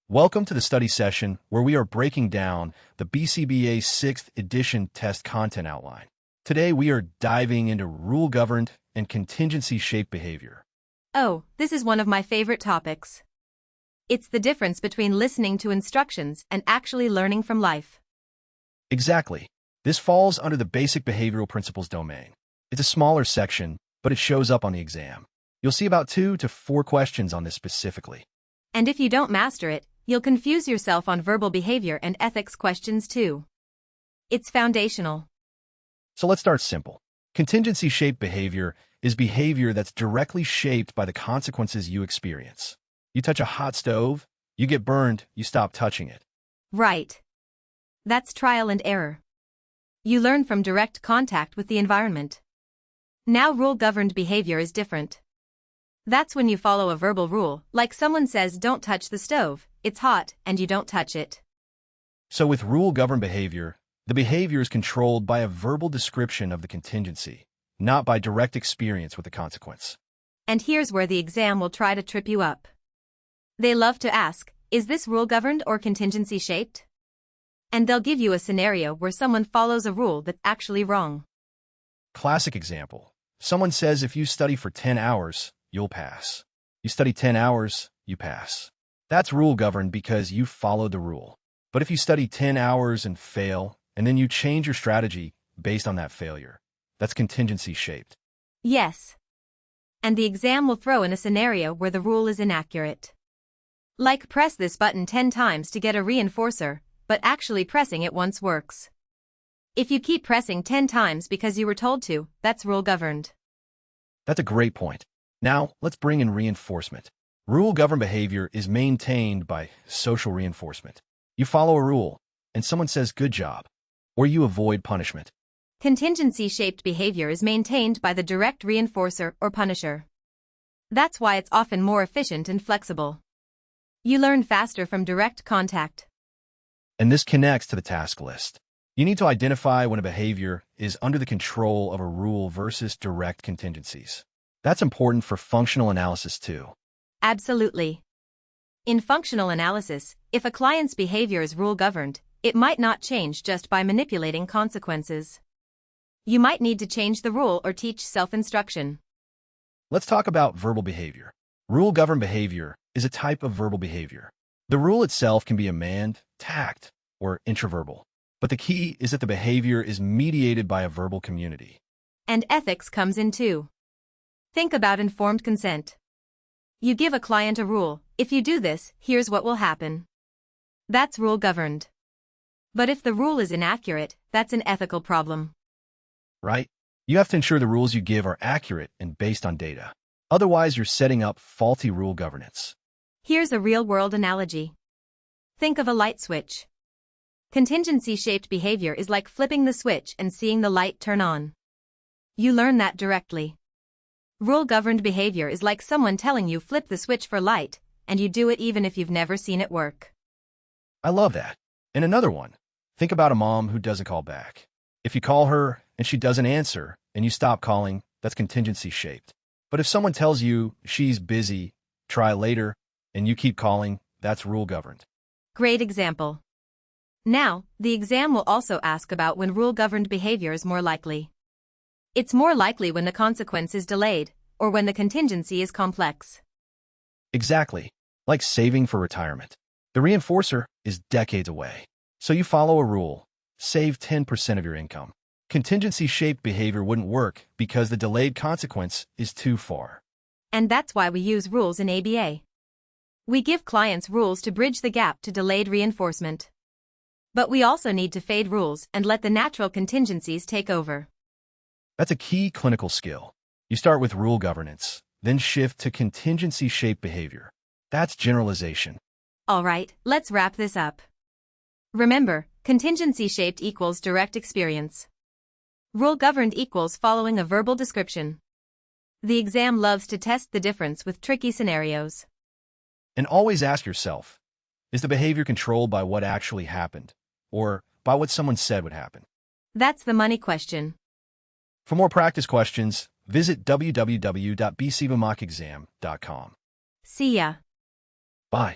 Welcome to the study session where we are breaking down the BCBA 6th edition test content outline. Today we are diving into rule-governed and contingency-shaped behavior. Oh, this is one of my favorite topics. It's the difference between listening to instructions and actually learning from life. Exactly. This falls under the basic behavioral principles domain. It's a smaller section, but it shows up on the exam. You'll see about 2 to 4 questions on this specifically. And if you don't master it, you'll confuse yourself on verbal behavior and ethics questions too. It's foundational. So let's start simple. Contingency-shaped behavior is behavior that's directly shaped by the consequences you experience. You touch a hot stove, you get burned, you stop touching it. Right. That's trial and error. You learn from direct contact with the environment. Now rule-governed behavior is different. That's when you follow a verbal rule, like someone says don't touch the stove, it's hot, and you don't touch it. So with rule-governed behavior, the behavior is controlled by a verbal description of the contingency, not by direct experience with the consequence. And here's where the exam will try to trip you up. They love to ask, is this rule-governed or contingency-shaped? And they'll give you a scenario where someone follows a rule that's actually wrong. Classic example. Someone says if you study for 10 hours, you'll pass. You study 10 hours, you pass. That's rule-governed because you followed the rule. But if you study 10 hours and fail, and then you change your strategy based on that failure, that's contingency-shaped. Yes. And the exam will throw in a scenario where the rule is inaccurate. Like press this button 10 times to get a reinforcer, but actually pressing it once works. If you keep pressing 10 times because you were told to, that's rule-governed. That's a great point. Now, let's bring in reinforcement. Rule-governed behavior is maintained by social reinforcement. You follow a rule, and someone says good job, or you avoid punishment. Contingency-shaped behavior is maintained by the direct reinforcer or punisher. That's why it's often more efficient and flexible. You learn faster from direct contact. And this connects to the task list. You need to identify when a behavior is under the control of a rule versus direct contingencies. That's important for functional analysis too. Absolutely. In functional analysis, if a client's behavior is rule-governed, it might not change just by manipulating consequences. You might need to change the rule or teach self-instruction. Let's talk about verbal behavior. Rule-governed behavior is a type of verbal behavior. The rule itself can be amend, tact, or intraverbal. But the key is that the behavior is mediated by a verbal community. And ethics comes in too. Think about informed consent. You give a client a rule, if you do this, here's what will happen. That's rule-governed. But if the rule is inaccurate, that's an ethical problem. Right? You have to ensure the rules you give are accurate and based on data. Otherwise, you're setting up faulty rule governance. Here's a real-world analogy. Think of a light switch. Contingency-shaped behavior is like flipping the switch and seeing the light turn on. You learn that directly. Rule-governed behavior is like someone telling you flip the switch for light, and you do it even if you've never seen it work. I love that. And another one. Think about a mom who doesn't call back. If you call her and she doesn't answer and you stop calling, that's contingency-shaped. But if someone tells you she's busy, try later, and you keep calling, that's rule-governed. Great example. Now, the exam will also ask about when rule-governed behavior is more likely. It's more likely when the consequence is delayed, or when the contingency is complex. Exactly. Like saving for retirement. The reinforcer is decades away. So you follow a rule. Save 10% of your income. Contingency-shaped behavior wouldn't work because the delayed consequence is too far. And that's why we use rules in ABA. We give clients rules to bridge the gap to delayed reinforcement. But we also need to fade rules and let the natural contingencies take over. That's a key clinical skill. You start with rule governance, then shift to contingency-shaped behavior. That's generalization. All right, let's wrap this up. Remember, contingency-shaped equals direct experience. Rule-governed equals following a verbal description. The exam loves to test the difference with tricky scenarios. And always ask yourself, is the behavior controlled by what actually happened, or by what someone said would happen? That's the money question. For more practice questions, visit www.bcbmaexam.com. See ya. Bye.